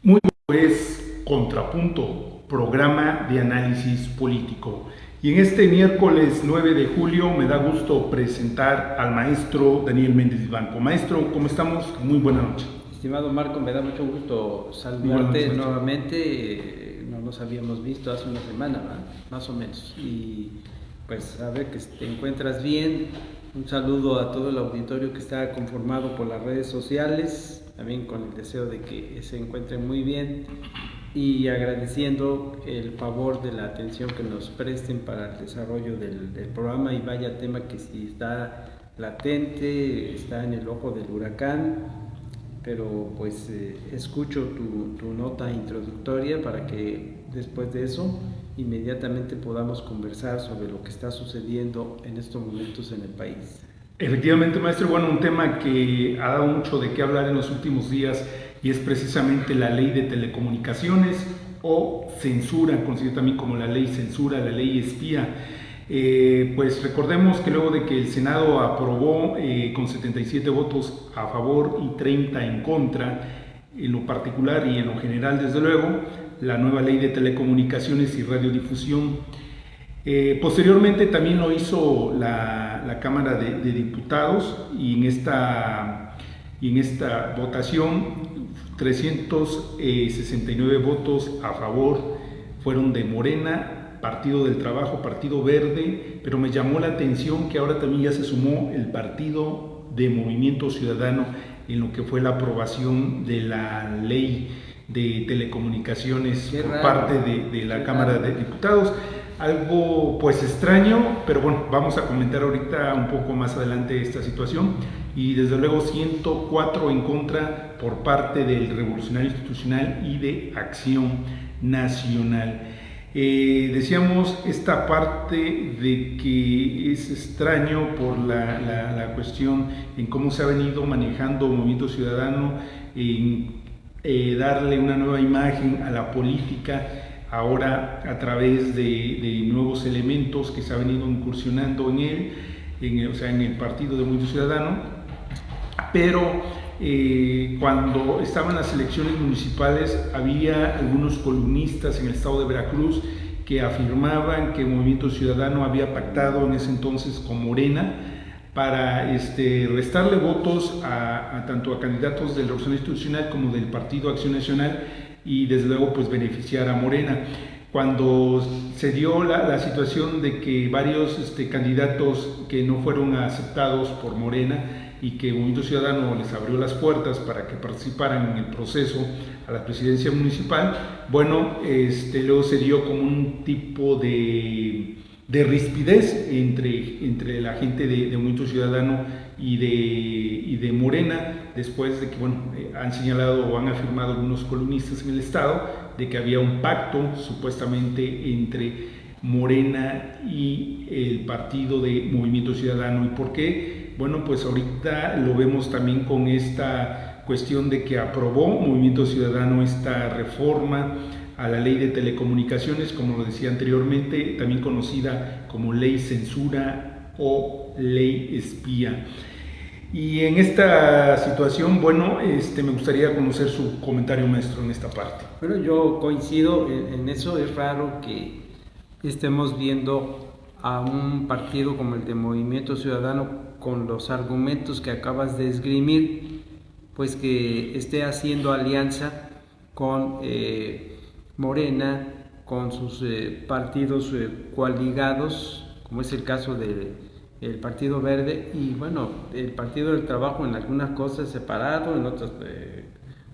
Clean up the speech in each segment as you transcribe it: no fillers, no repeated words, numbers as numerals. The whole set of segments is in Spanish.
Muy es Contrapunto, programa de análisis político. Y en este miércoles 9 de julio me da gusto presentar al maestro Daniel Méndez Vivanco. Maestro, ¿cómo estamos? Muy buena noche. Estimado Marco, me da mucho gusto saludarte nuevamente. No nos habíamos visto hace una semana, ¿verdad? Más o menos. Y pues a ver que te encuentras bien. Un saludo a todo el auditorio que está conformado por las redes sociales, también con el deseo de que se encuentren muy bien y agradeciendo el favor de la atención que nos presten para el desarrollo del programa. Y vaya tema que si está latente, está en el ojo del huracán, pero pues escucho tu nota introductoria para que después de eso inmediatamente podamos conversar sobre lo que está sucediendo en estos momentos en el país. Efectivamente, maestro, bueno, un tema que ha dado mucho de qué hablar en los últimos días y es precisamente la ley de telecomunicaciones o censura, conocida también como la ley censura, la ley espía. Pues recordemos que luego de que el Senado aprobó con 77 votos a favor y 30 en contra, en lo particular y en lo general desde luego, la nueva ley de telecomunicaciones y radiodifusión. Posteriormente también lo hizo la Cámara de Diputados y en esta votación 369 votos a favor fueron de Morena, Partido del Trabajo, Partido Verde, pero me llamó la atención que ahora también ya se sumó el Partido de Movimiento Ciudadano en lo que fue la aprobación de la ley de telecomunicaciones por parte de la Cámara de Diputados. Algo pues extraño, pero bueno, vamos a comentar ahorita un poco más adelante esta situación. Y desde luego 104 en contra por parte del Revolucionario Institucional y de Acción Nacional. Decíamos esta parte de que es extraño por la cuestión en cómo se ha venido manejando Movimiento Ciudadano, en darle una nueva imagen a la política, ahora a través de nuevos elementos que se ha venido incursionando en él, en el Partido de Movimiento Ciudadano, pero cuando estaban las elecciones municipales había algunos columnistas en el estado de Veracruz que afirmaban que Movimiento Ciudadano había pactado en ese entonces con Morena para restarle votos tanto a candidatos del Revolucionario Institucional como del Partido Acción Nacional y desde luego pues beneficiar a Morena. Cuando se dio la situación de que varios candidatos que no fueron aceptados por Morena y que Movimiento Ciudadano les abrió las puertas para que participaran en el proceso a la presidencia municipal, bueno, luego se dio como un tipo de rispidez entre la gente de Movimiento Ciudadano y de Morena, después de que han señalado o han afirmado algunos columnistas en el estado de que había un pacto supuestamente entre Morena y el partido de Movimiento Ciudadano. ¿Y por qué? Bueno, pues ahorita lo vemos también con esta cuestión de que aprobó Movimiento Ciudadano esta reforma a la ley de telecomunicaciones, como lo decía anteriormente, también conocida como ley censura o ley espía. Y en esta situación, bueno, me gustaría conocer su comentario, maestro, en esta parte. Bueno, yo coincido en eso. Es raro que estemos viendo a un partido como el de Movimiento Ciudadano con los argumentos que acabas de esgrimir, pues que esté haciendo alianza con Morena, con sus partidos coaligados, como es el caso del Partido Verde, y bueno, el Partido del Trabajo en algunas cosas separado, en otras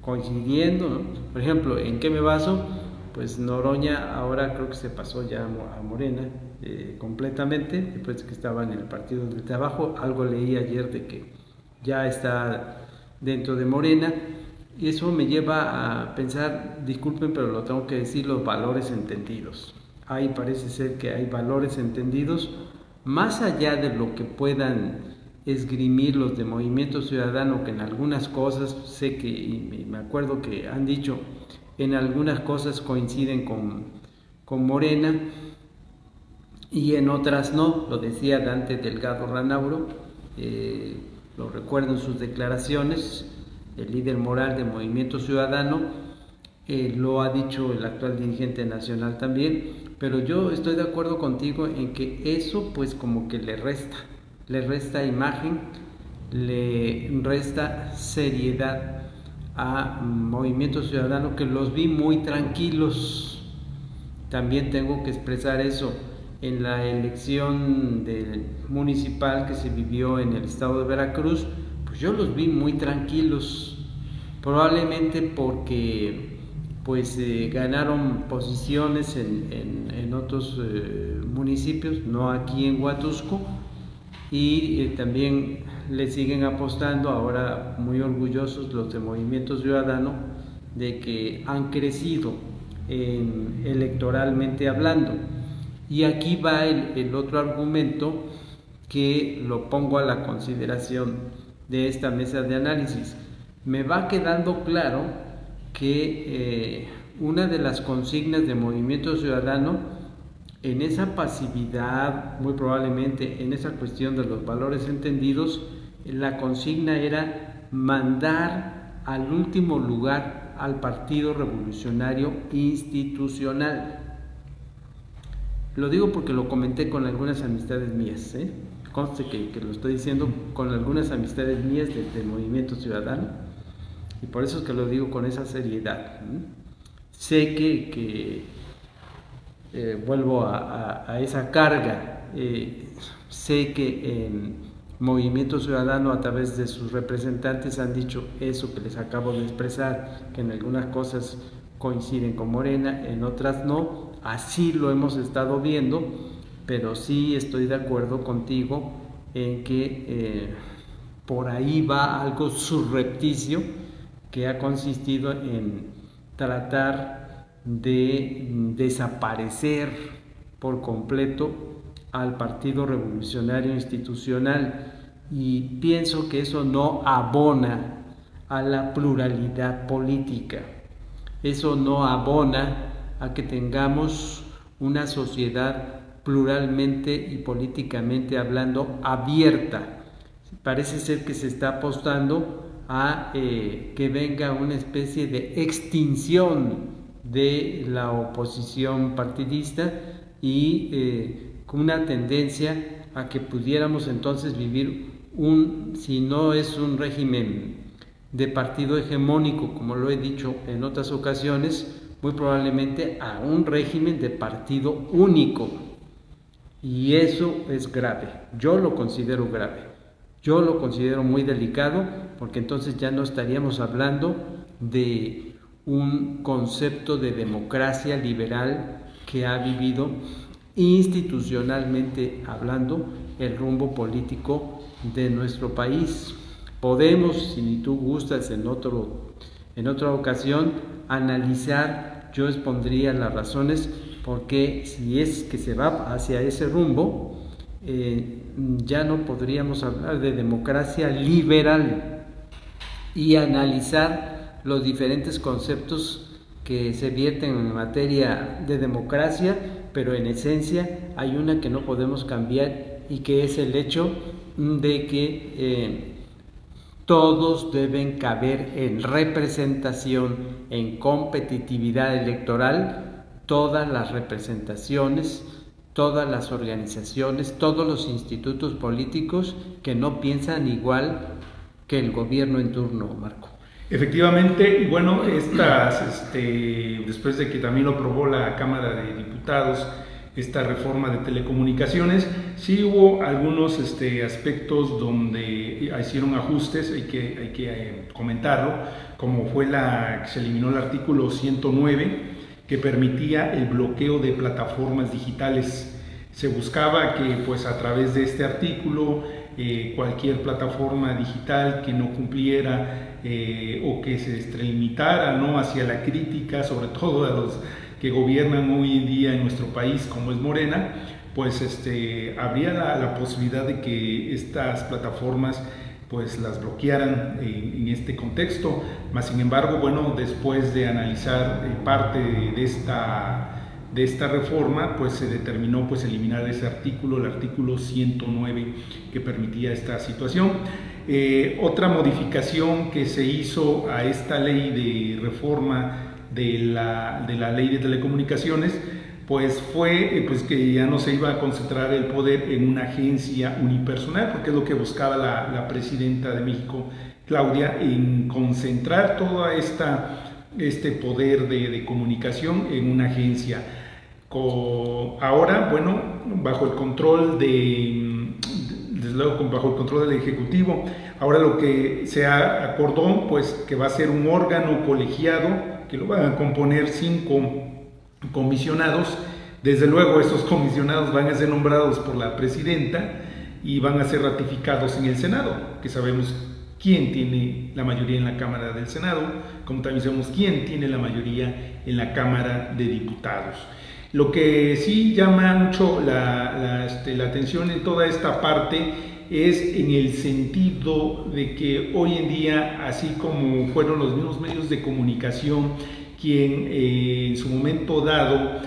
coincidiendo, ¿no? Por ejemplo, ¿en qué me baso? Pues Noroña ahora creo que se pasó ya a Morena completamente, después de que estaba en el Partido del Trabajo. Algo leí ayer de que ya está dentro de Morena, y eso me lleva a pensar, disculpen, pero lo tengo que decir, los valores entendidos. Ahí parece ser que hay valores entendidos, más allá de lo que puedan esgrimir los de Movimiento Ciudadano, que en algunas cosas sé que, y me acuerdo que han dicho, en algunas cosas coinciden con Morena y en otras no. Lo decía Dante Delgado Ranauro, lo recuerdo en sus declaraciones, el líder moral de Movimiento Ciudadano, lo ha dicho el actual dirigente nacional también, pero yo estoy de acuerdo contigo en que eso pues como que le resta imagen, le resta seriedad a Movimiento Ciudadano, que los vi muy tranquilos. También tengo que expresar eso. En la elección municipal que se vivió en el estado de Veracruz, pues yo los vi muy tranquilos, probablemente porque pues ganaron posiciones en otros municipios, no aquí en Huatusco, y también le siguen apostando, ahora muy orgullosos los de Movimiento Ciudadano, de que han crecido electoralmente hablando. Y aquí va el otro argumento que lo pongo a la consideración de esta mesa de análisis. Me va quedando claro que una de las consignas de Movimiento Ciudadano, en esa pasividad, muy probablemente en esa cuestión de los valores entendidos, la consigna era mandar al último lugar al Partido Revolucionario Institucional. Lo digo porque lo comenté con algunas amistades mías, conste que lo estoy diciendo con algunas amistades mías del Movimiento Ciudadano, y por eso es que lo digo con esa seriedad. Sé que vuelvo a esa carga, sé que Movimiento Ciudadano a través de sus representantes han dicho eso que les acabo de expresar, que en algunas cosas coinciden con Morena, en otras no. Así lo hemos estado viendo, pero sí estoy de acuerdo contigo en que por ahí va algo surrepticio que ha consistido en tratar de desaparecer por completo al Partido Revolucionario Institucional, y pienso que eso no abona a la pluralidad política, eso no abona a que tengamos una sociedad pluralmente y políticamente hablando abierta. Parece ser que se está apostando a que venga una especie de extinción de la oposición partidista y con una tendencia a que pudiéramos entonces vivir si no es un régimen de partido hegemónico, como lo he dicho en otras ocasiones, muy probablemente a un régimen de partido único, y eso es grave. Yo lo considero grave, yo lo considero muy delicado, porque entonces ya no estaríamos hablando de un concepto de democracia liberal que ha vivido institucionalmente hablando el rumbo político de nuestro país. Podemos, si tú gustas, en otra ocasión analizar, yo expondría las razones porque si es que se va hacia ese rumbo, ya no podríamos hablar de democracia liberal, y analizar los diferentes conceptos que se vierten en materia de democracia, pero en esencia hay una que no podemos cambiar, y que es el hecho de que todos deben caber en representación, en competitividad electoral, todas las representaciones, todas las organizaciones, todos los institutos políticos que no piensan igual que el gobierno en turno, Marco. Efectivamente, y bueno, después de que también lo aprobó la Cámara de Diputados, esta reforma de telecomunicaciones, sí hubo algunos aspectos donde hicieron ajustes, hay que comentarlo, como fue que se eliminó el artículo 109, que permitía el bloqueo de plataformas digitales. Se buscaba que pues a través de este artículo cualquier plataforma digital que no cumpliera o que se extralimitara, ¿no?, hacia la crítica, sobre todo a los que gobiernan hoy en día en nuestro país, como es Morena, pues habría la posibilidad de que estas plataformas pues las bloquearan en este contexto. Mas sin embargo, bueno, después de analizar parte de esta reforma, pues se determinó pues eliminar ese artículo, el artículo 109, que permitía esta situación. Otra modificación que se hizo a esta ley de reforma de la ley de telecomunicaciones, pues fue pues que ya no se iba a concentrar el poder en una agencia unipersonal, porque es lo que buscaba la presidenta de México, Claudia, en concentrar toda este poder de comunicación en una agencia. Ahora, bueno, bajo el control desde luego bajo el control del Ejecutivo, ahora lo que se acordó, pues que va a ser un órgano colegiado, que lo van a componer 5 comisionados. Desde luego estos comisionados van a ser nombrados por la presidenta y van a ser ratificados en el Senado, que sabemos quién tiene la mayoría en la Cámara del Senado, como también sabemos quién tiene la mayoría en la Cámara de Diputados. Lo que sí llama mucho la atención en toda esta parte es en el sentido de que hoy en día, así como fueron los mismos medios de comunicación quien en su momento dado,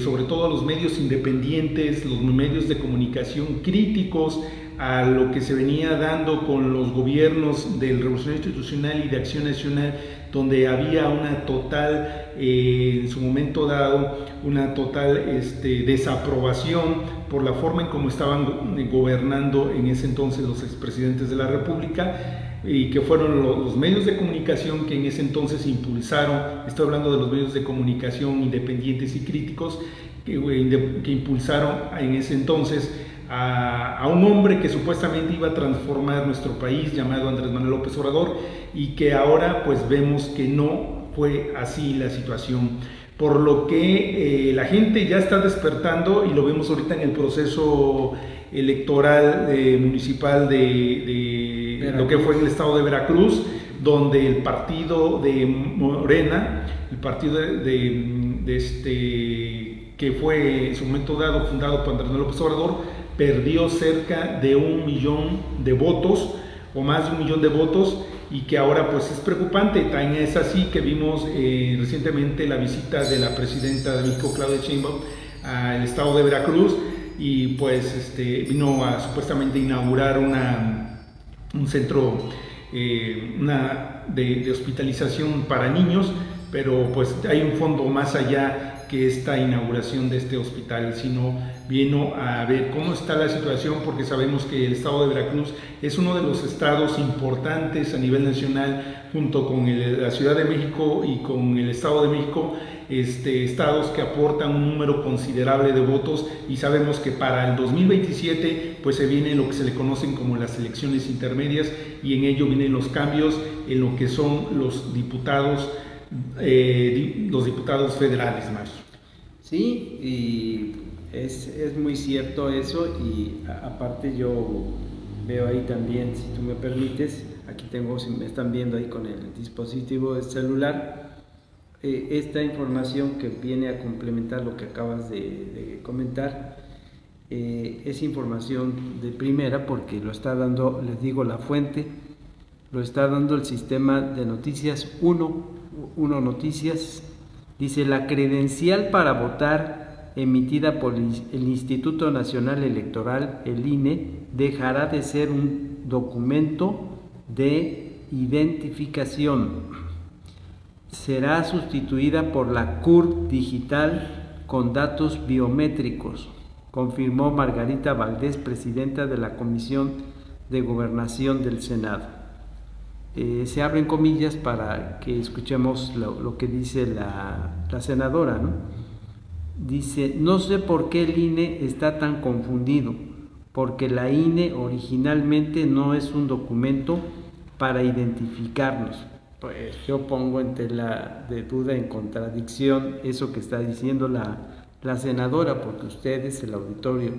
sobre todo los medios independientes, los medios de comunicación críticos a lo que se venía dando con los gobiernos del Revolución Institucional y de Acción Nacional, donde había una total, en su momento dado, una total desaprobación por la forma en cómo estaban gobernando en ese entonces los expresidentes de la República, y que fueron los medios de comunicación que en ese entonces impulsaron, estoy hablando de los medios de comunicación independientes y críticos, que impulsaron en ese entonces a un hombre que supuestamente iba a transformar nuestro país, llamado Andrés Manuel López Obrador, y que ahora pues vemos que no fue así la situación, por lo que la gente ya está despertando, y lo vemos ahorita en el proceso electoral municipal de lo que fue en el estado de Veracruz, donde el partido de Morena, el partido que fue en su momento dado fundado por Andrés Manuel López Obrador, perdió cerca de 1 millón de votos, o más de 1 millón de votos, y que ahora pues es preocupante. Tan es así que vimos recientemente la visita de la presidenta de México, Claudia Sheinbaum, al estado de Veracruz, y pues vino a supuestamente inaugurar un centro de hospitalización para niños, pero pues hay un fondo más allá que esta inauguración de este hospital, sino vino a ver cómo está la situación, porque sabemos que el estado de Veracruz es uno de los estados importantes a nivel nacional, junto con la Ciudad de México y con el Estado de México, estados que aportan un número considerable de votos, y sabemos que para el 2027 pues se viene lo que se le conocen como las elecciones intermedias, y en ello vienen los cambios en lo que son los diputados federales, maestro. Sí, y es muy cierto eso, y aparte yo veo ahí también, si tú me permites, aquí tengo, si me están viendo ahí con el dispositivo de celular, esta información que viene a complementar lo que acabas de comentar, es información de primera, porque lo está dando, les digo, la fuente, lo está dando el sistema de noticias Uno Noticias. Dice: la credencial para votar emitida por el Instituto Nacional Electoral, el INE, dejará de ser un documento de identificación. Será sustituida por la CURP digital con datos biométricos, confirmó Margarita Valdés, presidenta de la Comisión de Gobernación del Senado. Se abren comillas para que escuchemos lo que dice la senadora, ¿no? Dice: no sé por qué el INE está tan confundido, porque la INE originalmente no es un documento para identificarnos. Pues yo pongo en tela de duda, en contradicción, eso que está diciendo la senadora, porque ustedes, el auditorio,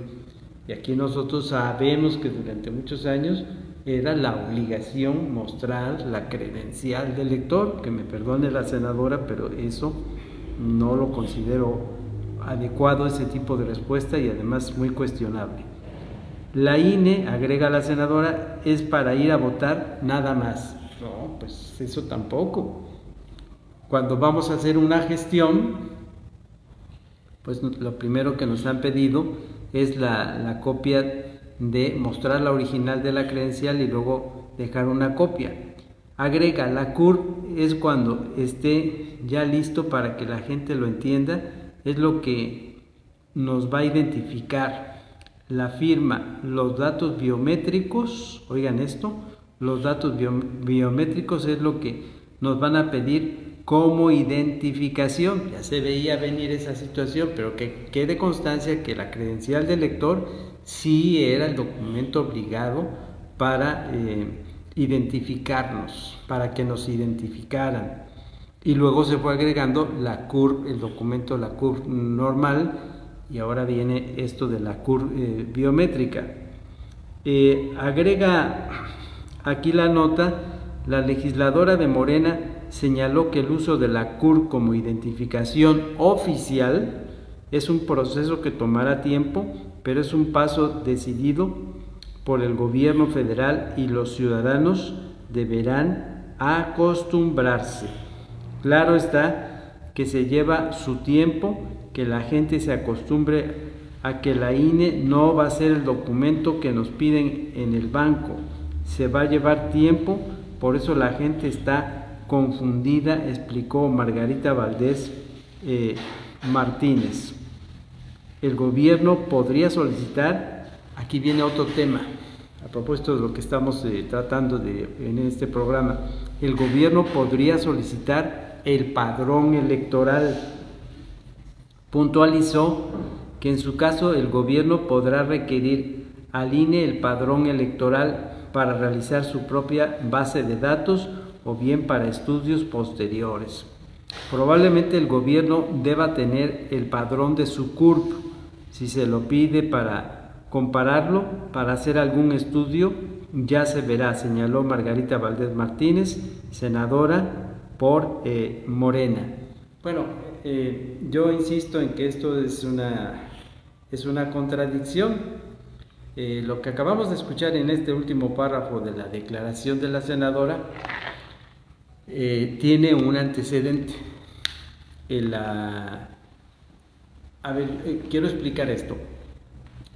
y aquí nosotros sabemos que durante muchos años era la obligación mostrar la credencial del elector, que me perdone la senadora, pero eso no lo considero adecuado, ese tipo de respuesta, y además muy cuestionable. La INE, agrega la senadora, es para ir a votar nada más. No, pues eso tampoco. Cuando vamos a hacer una gestión, pues lo primero que nos han pedido es la copia, de mostrar la original de la credencial y luego dejar una copia. Agrega, la CURP es cuando esté ya listo para que la gente lo entienda, es lo que nos va a identificar la firma, los datos biométricos, oigan esto, los datos biométricos es lo que nos van a pedir como identificación. Ya se veía venir esa situación, pero que quede constancia que la credencial del lector sí era el documento obligado para identificarnos, para que nos identificaran. Y luego se fue agregando la CURP, el documento, la CURP normal, y ahora viene esto de la CURP biométrica. Agrega aquí la nota, la legisladora de Morena señaló que el uso de la CURP como identificación oficial es un proceso que tomará tiempo, pero es un paso decidido por el gobierno federal y los ciudadanos deberán acostumbrarse. Claro está que se lleva su tiempo, que la gente se acostumbre a que la INE no va a ser el documento que nos piden en el banco. Se va a llevar tiempo, por eso la gente está confundida, explicó Margarita Valdés Martínez. El gobierno podría solicitar, aquí viene otro tema, a propósito de lo que estamos tratando en este programa, el gobierno podría solicitar el padrón electoral. Puntualizó que en su caso el gobierno podrá requerir al INE el padrón electoral para realizar su propia base de datos o bien para estudios posteriores. Probablemente el gobierno deba tener el padrón de su CURP, si se lo pide para compararlo, para hacer algún estudio, ya se verá, señaló Margarita Valdés Martínez, senadora por Morena. Bueno, yo insisto en que esto es una contradicción. Lo que acabamos de escuchar en este último párrafo de la declaración de la senadora tiene un antecedente. Quiero explicar esto.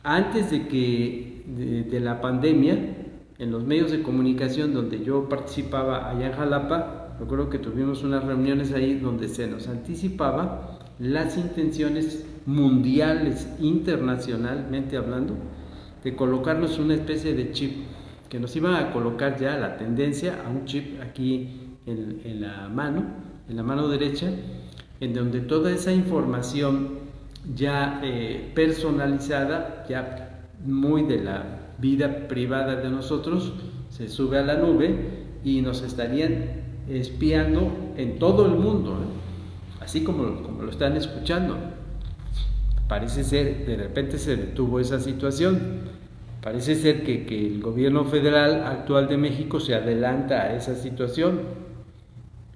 Antes de la pandemia, en los medios de comunicación donde yo participaba allá en Jalapa, recuerdo que tuvimos unas reuniones ahí donde se nos anticipaba las intenciones mundiales, internacionalmente hablando, de colocarnos una especie de chip, que nos iban a colocar ya la tendencia a un chip aquí en la mano derecha, en donde toda esa información ya personalizada, ya muy de la vida privada de nosotros, se sube a la nube y nos estarían espiando en todo el mundo, ¿no? Así como lo están escuchando. Parece ser, de repente se detuvo esa situación. Parece ser que el gobierno federal actual de México se adelanta a esa situación.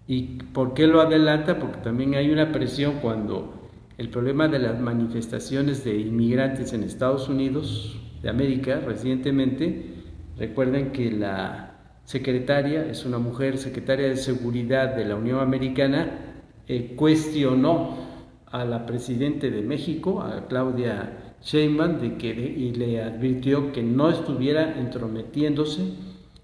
¿Y por qué lo adelanta? Porque también hay una presión cuando el problema de las manifestaciones de inmigrantes en Estados Unidos de América recientemente, recuerden que la secretaria, es una mujer, secretaria de Seguridad de la Unión Americana, cuestionó a la presidenta de México, a Claudia Sheinbaum, y le advirtió que no estuviera entrometiéndose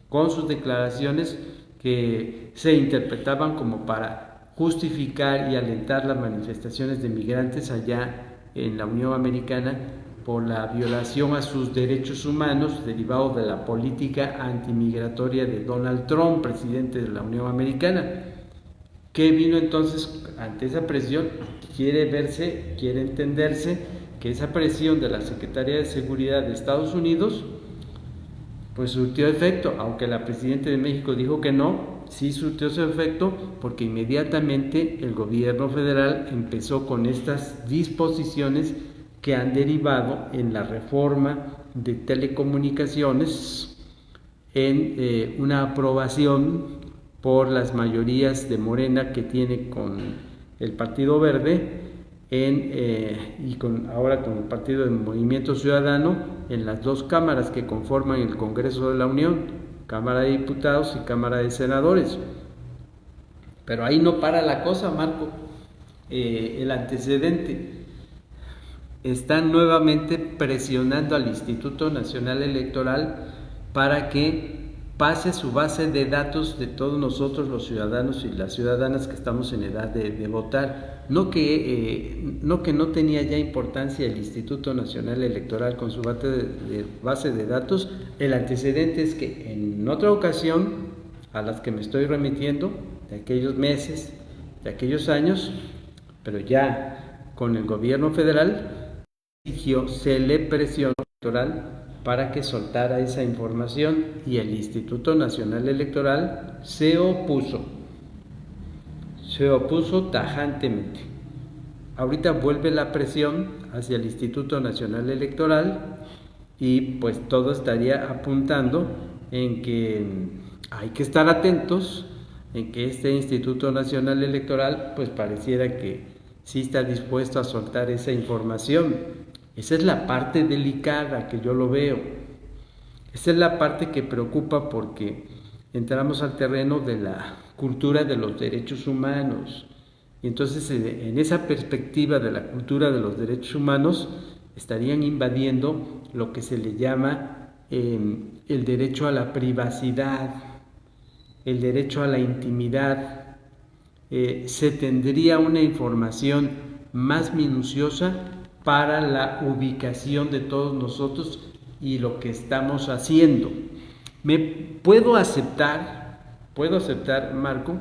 con sus declaraciones que se interpretaban como para justificar y alentar las manifestaciones de migrantes allá en la Unión Americana por la violación a sus derechos humanos derivado de la política antimigratoria de Donald Trump, presidente de la Unión Americana. ¿Qué vino entonces ante esa presión? Quiere entenderse que esa presión de la Secretaría de Seguridad de Estados Unidos pues surtió efecto, aunque la presidenta de México dijo que no, sí surtió su efecto porque inmediatamente el gobierno federal empezó con estas disposiciones que han derivado en la reforma de telecomunicaciones, en una aprobación por las mayorías de Morena que tiene con el Partido Verde ahora con el Partido del Movimiento Ciudadano en las dos cámaras que conforman el Congreso de la Unión, Cámara de Diputados y Cámara de Senadores. Pero ahí no para la cosa, Marco. El antecedente. Están nuevamente presionando al Instituto Nacional Electoral para que pase su base de datos de todos nosotros los ciudadanos y las ciudadanas que estamos en edad de votar. No que no tenía ya importancia el Instituto Nacional Electoral con su base de datos. El antecedente es que en otra ocasión, a las que me estoy remitiendo, de aquellos meses, de aquellos años, pero ya con el gobierno federal, se le presionó electoral para que soltara esa información y el Instituto Nacional Electoral se opuso tajantemente. Ahorita vuelve la presión hacia el Instituto Nacional Electoral y pues todo estaría apuntando en que hay que estar atentos, en que este Instituto Nacional Electoral pues pareciera que sí está dispuesto a soltar esa información. Esa es la parte delicada que yo lo veo. Esa es la parte que preocupa porque entramos al terreno de la cultura de los derechos humanos. Y entonces en esa perspectiva de la cultura de los derechos humanos estarían invadiendo lo que se le llama el derecho a la privacidad, el derecho a la intimidad. Se tendría una información más minuciosa para la ubicación de todos nosotros y lo que estamos haciendo. Puedo aceptar, Marco,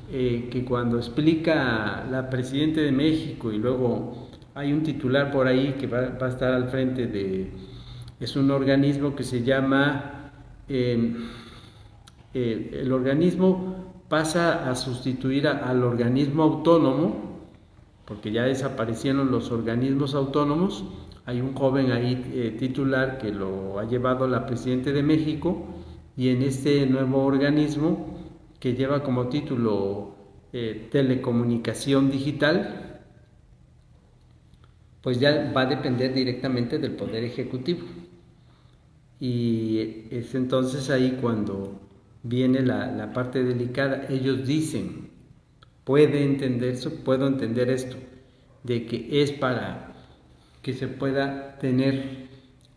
que cuando explica la Presidenta de México y luego hay un titular por ahí que va a estar al frente es un organismo que se llama, el organismo pasa a sustituir al organismo autónomo, porque ya desaparecieron los organismos autónomos. Hay un joven ahí titular que lo ha llevado la Presidenta de México, y en este nuevo organismo que lleva como título Telecomunicación Digital, pues ya va a depender directamente del Poder Ejecutivo. Y es entonces ahí cuando viene la parte delicada. Ellos dicen, puedo entender esto, de que es para que se pueda tener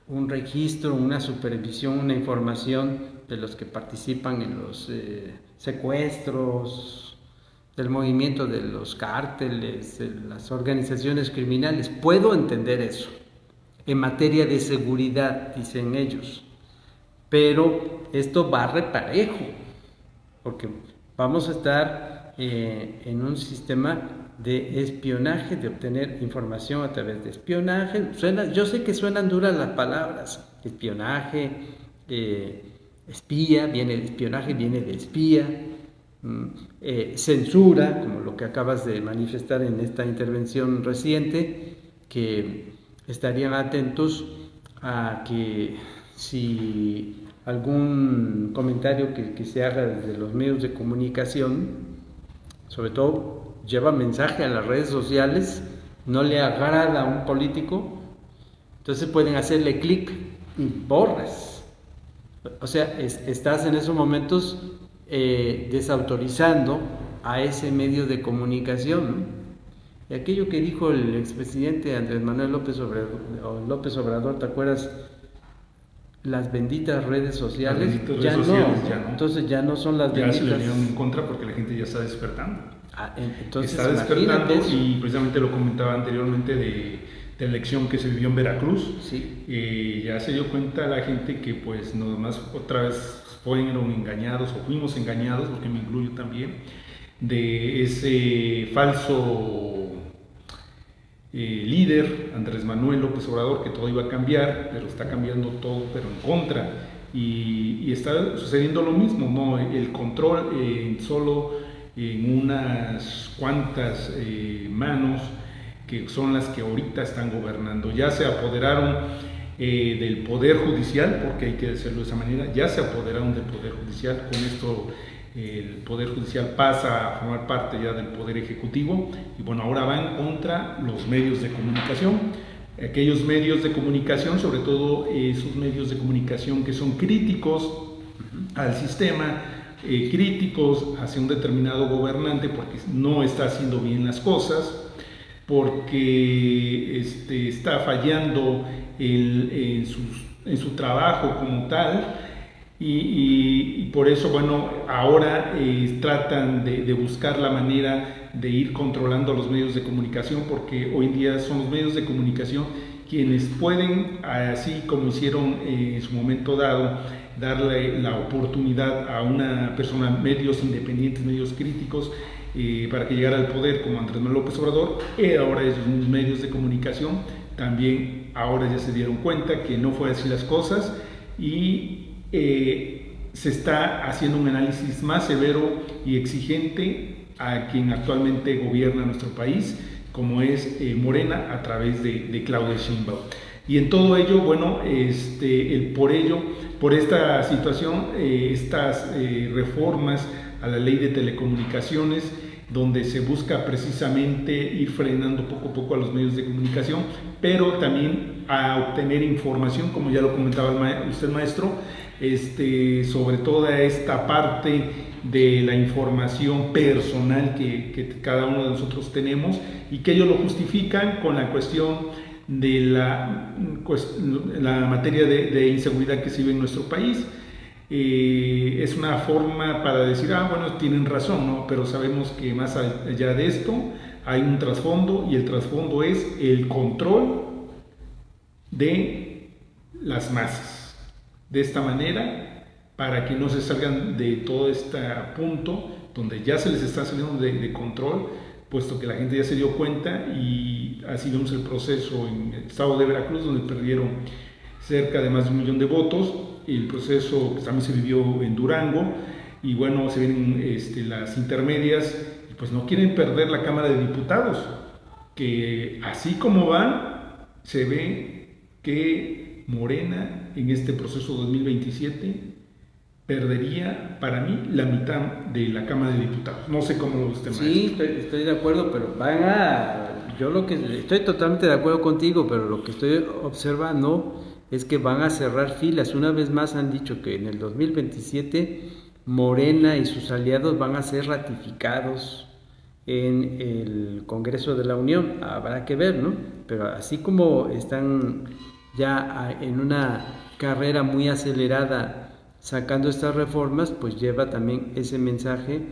un registro, una supervisión, una información de los que participan en los secuestros, del movimiento de los cárteles, de las organizaciones criminales. Puedo entender eso. En materia de seguridad, dicen ellos. Pero esto va reparejo, porque vamos a estar en un sistema de espionaje, de obtener información a través de espionaje. Yo sé que suenan duras las palabras, espionaje, espionaje viene de espía, censura, como lo que acabas de manifestar en esta intervención reciente, que estarían atentos a que si algún comentario que se haga desde los medios de comunicación, sobre todo lleva mensaje a las redes sociales, no le agrada a un político, entonces pueden hacerle clic y borras. O sea, estás en esos momentos desautorizando a ese medio de comunicación, ¿no? Y aquello que dijo el expresidente Andrés Manuel López Obrador, ¿te acuerdas? Las benditas redes sociales, ya no. Entonces ya no son las benditas. Ya se le dieron en contra porque la gente ya está despertando. Entonces, está despertando, y precisamente lo comentaba anteriormente de la elección que se vivió en Veracruz. Sí. Ya se dio cuenta la gente que pues nomás otra vez fueron engañados o fuimos engañados, porque me incluyo también, de ese falso líder, Andrés Manuel López Obrador, que todo iba a cambiar, pero está cambiando todo, pero en contra. Y está sucediendo lo mismo, ¿no? El control solo en unas cuantas manos, que son las que ahorita están gobernando. Ya se apoderaron del Poder Judicial, porque hay que decirlo de esa manera, ya se apoderaron del Poder Judicial. Con esto el Poder Judicial pasa a formar parte ya del Poder Ejecutivo, y bueno, ahora van contra los medios de comunicación, aquellos medios de comunicación, sobre todo esos medios de comunicación que son críticos al sistema, críticos hacia un determinado gobernante porque no está haciendo bien las cosas, porque está fallando en su trabajo como tal. y por eso, bueno, ahora tratan de buscar la manera de ir controlando los medios de comunicación, porque hoy en día son los medios de comunicación quienes pueden, así como hicieron en su momento dado, darle la oportunidad a una persona, medios independientes, medios críticos, para que llegara al poder, como Andrés Manuel López Obrador. Ahora esos medios de comunicación también ahora ya se dieron cuenta que no fue así las cosas, y se está haciendo un análisis más severo y exigente a quien actualmente gobierna nuestro país, como es Morena, a través de Claudia Sheinbaum. Y en todo ello, bueno, por esta situación, estas reformas a la ley de telecomunicaciones, donde se busca precisamente ir frenando poco a poco a los medios de comunicación, pero también a obtener información, como ya lo comentaba usted, maestro, sobre toda esta parte de la información personal que cada uno de nosotros tenemos, y que ellos lo justifican con la cuestión de la materia de inseguridad que se vive en nuestro país. Es una forma para decir, bueno, tienen razón, ¿no? Pero sabemos que más allá de esto hay un trasfondo, y el trasfondo es el control de las masas. De esta manera, para que no se salgan de todo este punto donde ya se les está saliendo de control, puesto que la gente ya se dio cuenta, y así vemos el proceso en el estado de Veracruz, donde perdieron cerca de más de 1 millón de votos. El proceso también se vivió en Durango, y bueno, se vienen las intermedias, y pues no quieren perder la Cámara de Diputados, que así como van, se ve que Morena en este proceso 2027 perdería, para mí, la mitad de la Cámara de Diputados. No sé cómo lo ve usted, maestro. Sí, estoy de acuerdo, pero estoy totalmente de acuerdo contigo, pero lo que estoy observando es que van a cerrar filas. Una vez más han dicho que en el 2027 Morena y sus aliados van a ser ratificados en el Congreso de la Unión. Habrá que ver, ¿no? Pero así como están ya en una carrera muy acelerada sacando estas reformas, pues lleva también ese mensaje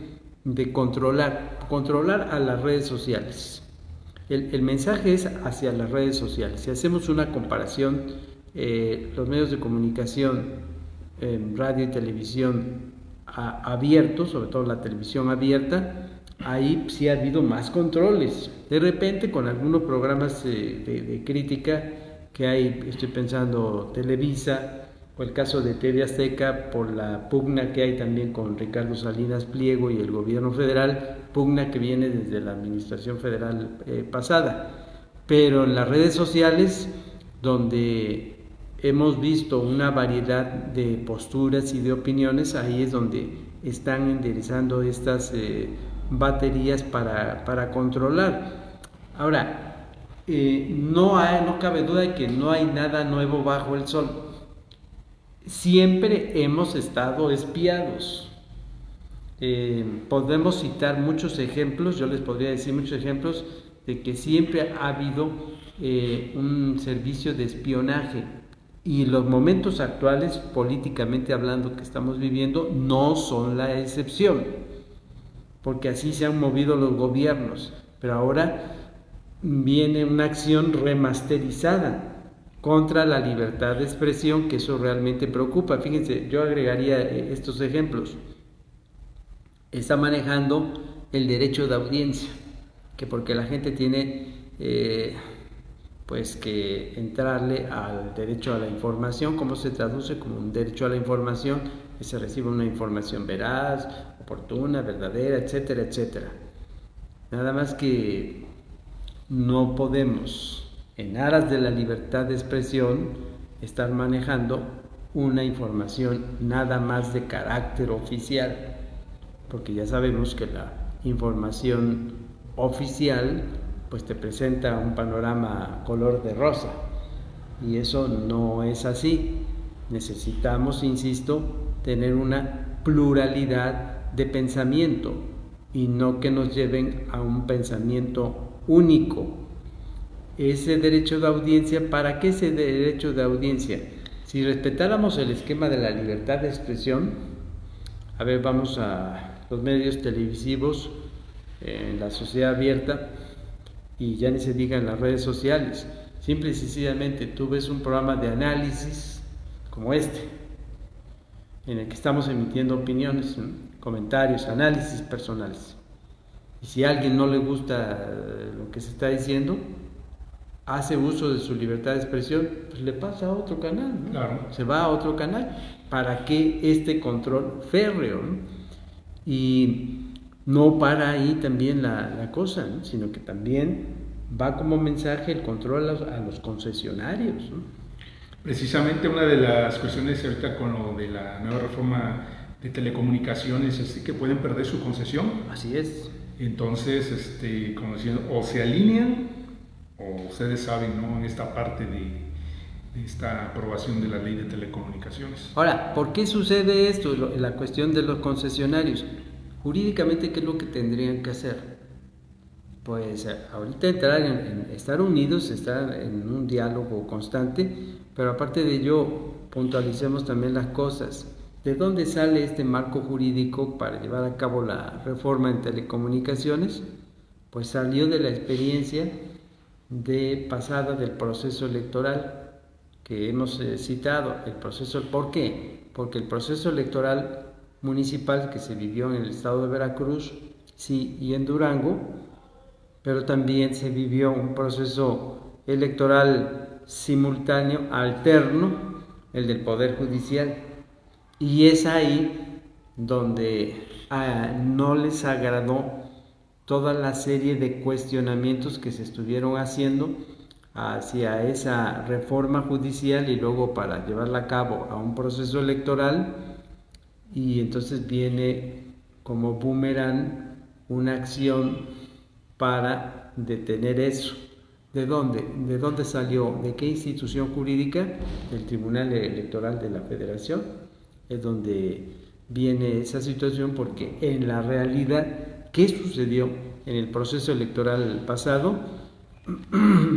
de controlar a las redes sociales. El mensaje es hacia las redes sociales. Si hacemos una comparación, los medios de comunicación, radio y televisión abiertos, sobre todo la televisión abierta, ahí sí ha habido más controles. De repente, con algunos programas de crítica que hay, estoy pensando Televisa, o el caso de TV Azteca, por la pugna que hay también con Ricardo Salinas Pliego y el gobierno federal, pugna que viene desde la administración federal pasada. Pero en las redes sociales, donde hemos visto una variedad de posturas y de opiniones, ahí es donde están enderezando estas baterías para controlar. Ahora, no cabe duda de que no hay nada nuevo bajo el sol. Siempre hemos estado espiados. Podemos citar muchos ejemplos, yo les podría decir muchos ejemplos de que siempre ha habido un servicio de espionaje, y los momentos actuales, políticamente hablando, que estamos viviendo no son la excepción, porque así se han movido los gobiernos. Pero ahora viene una acción remasterizada contra la libertad de expresión, que eso realmente preocupa. Fíjense, yo agregaría estos ejemplos. Está manejando el derecho de audiencia, que porque la gente tiene pues que entrarle al derecho a la información. ¿Cómo se traduce? Como un derecho a la información, que se reciba una información veraz, oportuna, verdadera, etcétera, etcétera. Nada más que no podemos, en aras de la libertad de expresión, estar manejando una información nada más de carácter oficial, porque ya sabemos que la información oficial pues te presenta un panorama color de rosa, y eso no es así. Necesitamos, insisto, tener una pluralidad de pensamiento, y no que nos lleven a un pensamiento único. Ese derecho de audiencia, ¿para qué ese derecho de audiencia? Si respetáramos el esquema de la libertad de expresión, a ver, vamos a los medios televisivos, en la sociedad abierta, y ya ni se diga en las redes sociales. Simple y sencillamente tú ves un programa de análisis como este, en el que estamos emitiendo opiniones, comentarios, análisis personales. Y si a alguien no le gusta lo que se está diciendo, hace uso de su libertad de expresión, pues le pasa a otro canal, ¿no? Claro. Se va a otro canal. ¿Para qué este control férreo, ¿no? Y no para ahí también la cosa, ¿no? Sino que también va como mensaje el control a los concesionarios, ¿no? Precisamente una de las cuestiones ahorita con lo de la nueva reforma de telecomunicaciones es que pueden perder su concesión. Así es. Entonces, como diciendo, o se alinean, o ustedes saben, ¿no? En esta parte de esta aprobación de la ley de telecomunicaciones. Ahora, ¿por qué sucede esto? La cuestión de los concesionarios. Jurídicamente, ¿qué es lo que tendrían que hacer? Pues ahorita entrar en estar unidos, estar en un diálogo constante, pero aparte de ello, puntualicemos también las cosas. ¿De dónde sale este marco jurídico para llevar a cabo la reforma en telecomunicaciones? Pues salió de la experiencia pasada del proceso electoral que hemos citado. ¿Por qué? Porque el proceso electoral municipal que se vivió en el estado de Veracruz, sí, y en Durango, pero también se vivió un proceso electoral simultáneo, alterno, el del Poder Judicial. Y es ahí donde no les agradó toda la serie de cuestionamientos que se estuvieron haciendo hacia esa reforma judicial y luego para llevarla a cabo a un proceso electoral, y entonces viene como boomerang una acción para detener eso. ¿De dónde? ¿De dónde salió? ¿De qué institución jurídica? Del Tribunal Electoral de la Federación. Es donde viene esa situación, porque en la realidad, ¿qué sucedió en el proceso electoral pasado?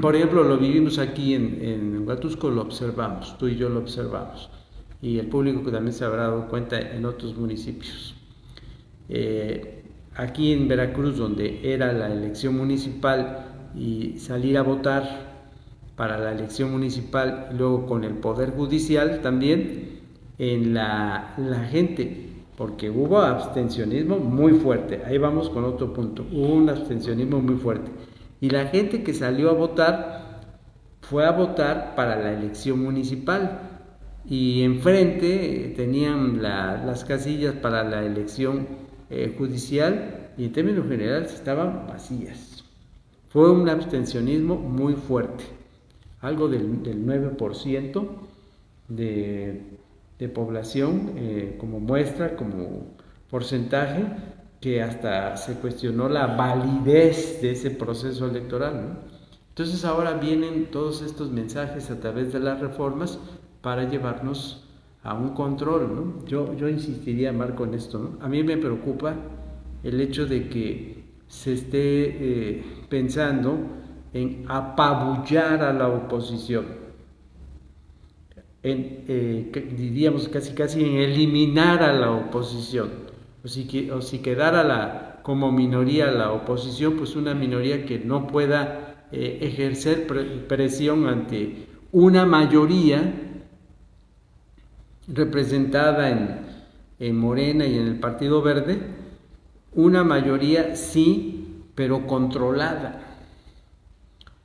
Por ejemplo, lo vivimos aquí en Huatusco, lo observamos, tú y yo lo observamos, y el público que también se habrá dado cuenta en otros municipios. Aquí en Veracruz, donde era la elección municipal, y salir a votar para la elección municipal, y luego con el Poder Judicial también, en la gente, porque hubo abstencionismo muy fuerte. Ahí vamos con otro punto, hubo un abstencionismo muy fuerte, y la gente que salió a votar fue a votar para la elección municipal, y enfrente tenían las casillas para la elección judicial, y en términos generales estaban vacías. Fue un abstencionismo muy fuerte, algo del 9% de población, como muestra, como porcentaje, que hasta se cuestionó la validez de ese proceso electoral, ¿no? Entonces ahora vienen todos estos mensajes a través de las reformas para llevarnos a un control, ¿no? Yo insistiría, Marco, en esto, ¿no? A mí me preocupa el hecho de que se esté pensando en apabullar a la oposición, diríamos casi en eliminar a la oposición, o si quedara como minoría la oposición, pues una minoría que no pueda ejercer presión ante una mayoría representada en Morena y en el Partido Verde, una mayoría sí, pero controlada,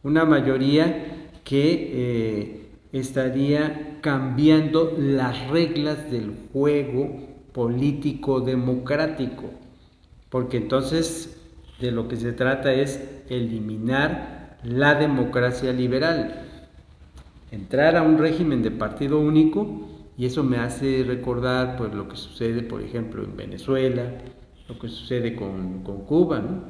una mayoría que estaría cambiando las reglas del juego político democrático, porque entonces de lo que se trata es eliminar la democracia liberal, entrar a un régimen de partido único. Y eso me hace recordar pues lo que sucede, por ejemplo, en Venezuela, lo que sucede con Cuba, ¿no?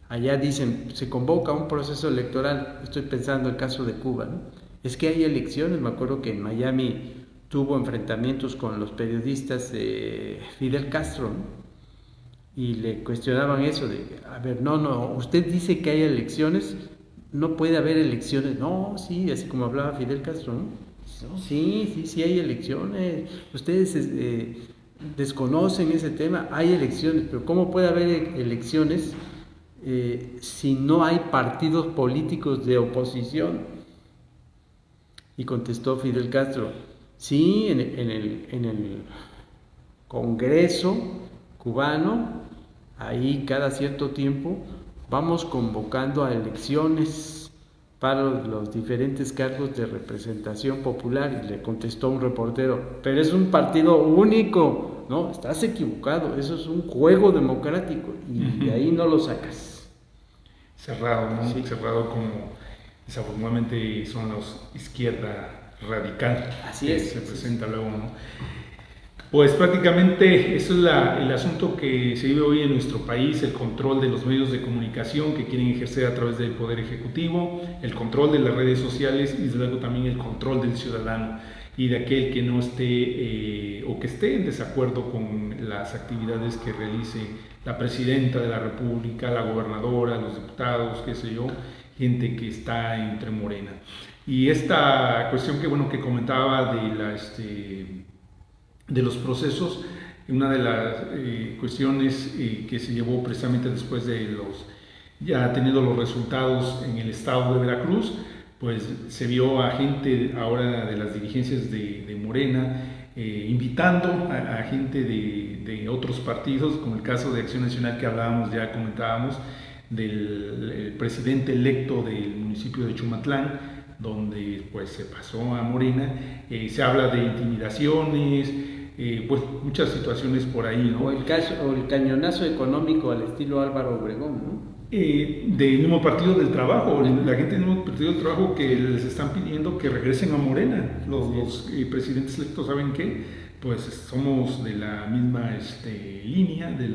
Allá dicen, se convoca un proceso electoral, estoy pensando en el caso de Cuba, ¿no? Es que hay elecciones. Me acuerdo que en Miami tuvo enfrentamientos con los periodistas de Fidel Castro, ¿no? Y le cuestionaban eso de, a ver, no, usted dice que hay elecciones, no puede haber elecciones. No, sí, así como hablaba Fidel Castro, ¿no? ¿no? Sí hay elecciones. Ustedes desconocen ese tema, hay elecciones, pero ¿cómo puede haber elecciones si no hay partidos políticos de oposición? Y contestó Fidel Castro, sí, en el Congreso cubano, ahí cada cierto tiempo vamos convocando a elecciones para los diferentes cargos de representación popular. Y le contestó un reportero, pero es un partido único. No, estás equivocado, eso es un juego democrático y de ahí no lo sacas. Cerrado, ¿no? Sí. Cerrado como desafortunadamente son los izquierda radical. Así es. Se presenta luego, ¿no? Pues prácticamente eso es el asunto que se vive hoy en nuestro país, el control de los medios de comunicación que quieren ejercer a través del Poder Ejecutivo, el control de las redes sociales y desde luego también el control del ciudadano y de aquel que no esté o que esté en desacuerdo con las actividades que realice la presidenta de la República, la gobernadora, los diputados, qué sé yo, gente que está entre Morena. Y esta cuestión que comentaba de los procesos, una de las cuestiones que se llevó precisamente después de ya teniendo los resultados en el estado de Veracruz, pues se vio a gente ahora de las dirigencias de Morena invitando a gente de otros partidos, como el caso de Acción Nacional que comentábamos, del presidente electo del municipio de Chumatlán, donde pues se pasó a Morena. Se habla de intimidaciones, pues muchas situaciones por ahí, ¿no? O el cañonazo económico al estilo Álvaro Obregón, ¿no? Del mismo Partido del Trabajo, la gente del mismo Partido del Trabajo que les están pidiendo que regresen a Morena. Los presidentes electos, ¿saben qué? Pues somos de la misma línea, de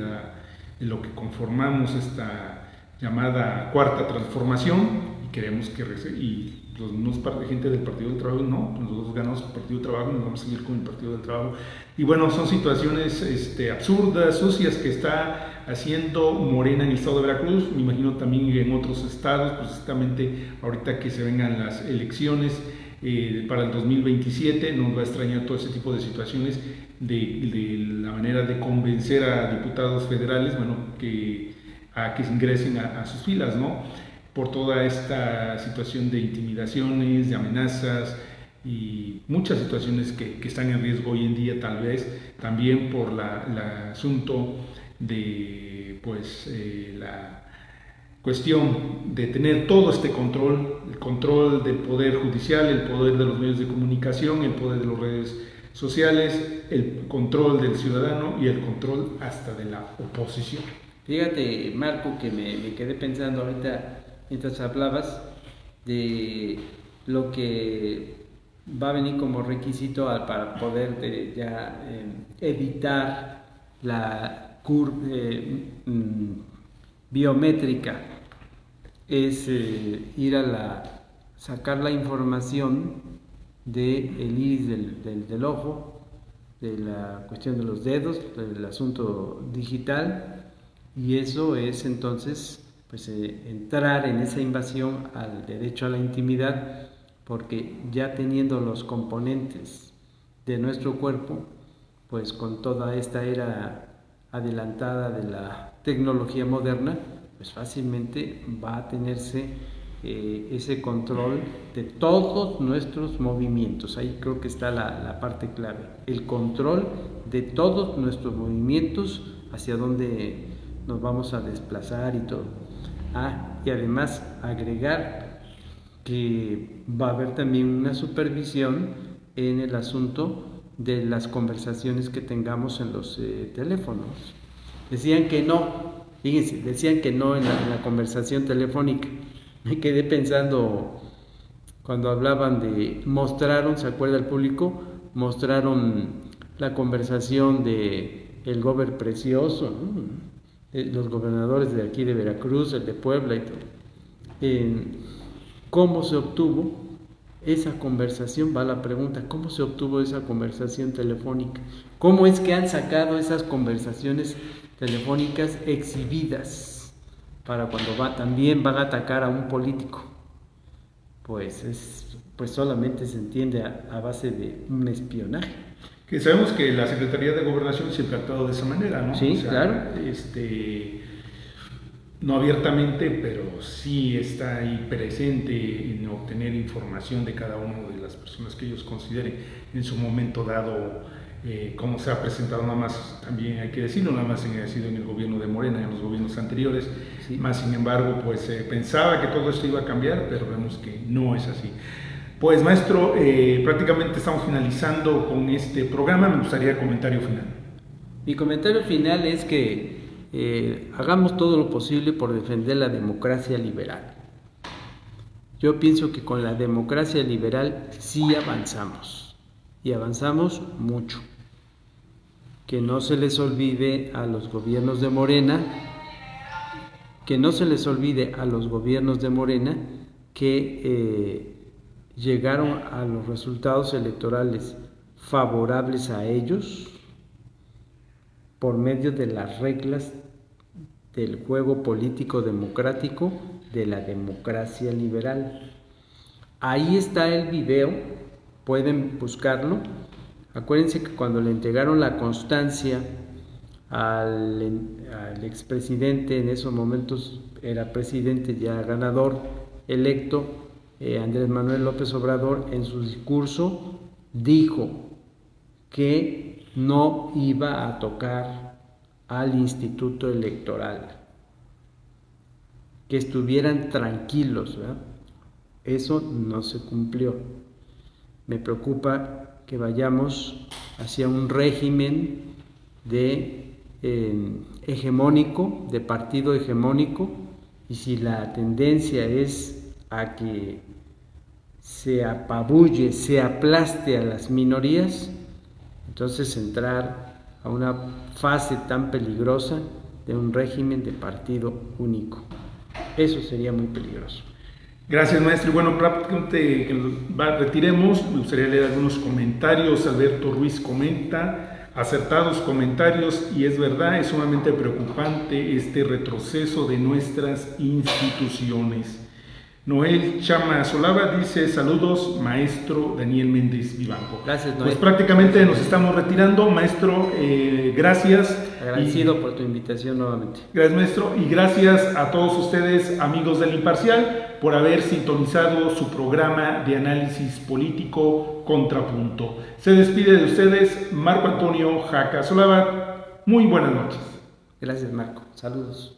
lo que conformamos esta llamada Cuarta Transformación, y queremos que y los mismos gente del Partido del Trabajo, no, nosotros ganamos el Partido del Trabajo y nos vamos a seguir con el Partido del Trabajo. Y bueno, son situaciones absurdas, sucias que está haciendo Morena en el estado de Veracruz, me imagino también en otros estados, pues justamente ahorita que se vengan las elecciones para el 2027, nos va a extrañar todo ese tipo de situaciones de la manera de convencer a diputados federales, a que se ingresen a sus filas, ¿no? Por toda esta situación de intimidaciones, de amenazas y muchas situaciones que están en riesgo hoy en día, tal vez también por el asunto de la cuestión de tener todo este control, el control del poder judicial, el poder de los medios de comunicación, el poder de las redes sociales, el control del ciudadano y el control hasta de la oposición. Fíjate, Marco, que me quedé pensando ahorita mientras hablabas de lo que va a venir como requisito para poder evitar la curva biométrica, es ir sacar la información del iris del ojo, de la cuestión de los dedos, del asunto digital, y eso es entonces entrar en esa invasión al derecho a la intimidad, porque ya teniendo los componentes de nuestro cuerpo, pues con toda esta era adelantada de la tecnología moderna, pues fácilmente va a tenerse ese control de todos nuestros movimientos. Ahí creo que está la parte clave, el control de todos nuestros movimientos, hacia dónde nos vamos a desplazar y todo. Y además agregar que va a haber también una supervisión en el asunto de las conversaciones que tengamos en los teléfonos. Decían que no, fíjense, en la conversación telefónica. Me quedé pensando cuando hablaban ¿se acuerda el público? Mostraron la conversación de el gober precioso, ¿no? Los gobernadores de aquí de Veracruz, el de Puebla y todo. ¿Cómo se obtuvo esa conversación? Va la pregunta, ¿cómo se obtuvo esa conversación telefónica? ¿Cómo es que han sacado esas conversaciones telefónicas exhibidas para cuando también van a atacar a un político? pues solamente se entiende a base de un espionaje. Que sabemos que la Secretaría de Gobernación siempre ha actuado de esa manera, ¿no? Sí, claro. No abiertamente, pero sí está ahí presente en obtener información de cada una de las personas que ellos consideren en su momento dado, como se ha presentado, nada más, también hay que decirlo, nada más ha sido en el gobierno de Morena, en los gobiernos anteriores, sí. Más sin embargo, pues pensaba que todo esto iba a cambiar, pero vemos que no es así. Pues maestro, prácticamente estamos finalizando con este programa, me gustaría comentario final. Mi comentario final es que hagamos todo lo posible por defender la democracia liberal. Yo pienso que con la democracia liberal sí avanzamos, y avanzamos mucho. Que no se les olvide a los gobiernos de Morena, que llegaron a los resultados electorales favorables a ellos por medio de las reglas del juego político democrático de la democracia liberal. Ahí está el video, pueden buscarlo. Acuérdense que cuando le entregaron la constancia al expresidente, en esos momentos era presidente ya ganador, electo, Andrés Manuel López Obrador, en su discurso dijo que no iba a tocar al Instituto Electoral, que estuvieran tranquilos, ¿verdad? Eso no se cumplió. Me preocupa que vayamos hacia un régimen hegemónico, de partido hegemónico, y si la tendencia es a que se apabulle, se aplaste a las minorías, entonces entrar a una fase tan peligrosa de un régimen de partido único. Eso sería muy peligroso. Gracias, maestro. Bueno, prácticamente retiremos. Me gustaría leer algunos comentarios. Alberto Ruiz comenta: acertados comentarios, y es verdad, es sumamente preocupante este retroceso de nuestras instituciones. Noel Chama Solava dice: saludos, maestro Daniel Méndez Vivanco. Gracias, Noel. Pues prácticamente nos estamos retirando, maestro, gracias. Agradecido por tu invitación nuevamente. Gracias, maestro, y gracias a todos ustedes, amigos del Imparcial, por haber sintonizado su programa de análisis político Contrapunto. Se despide de ustedes Marco Antonio Jaca Solava. Muy buenas noches. Gracias, Marco. Saludos.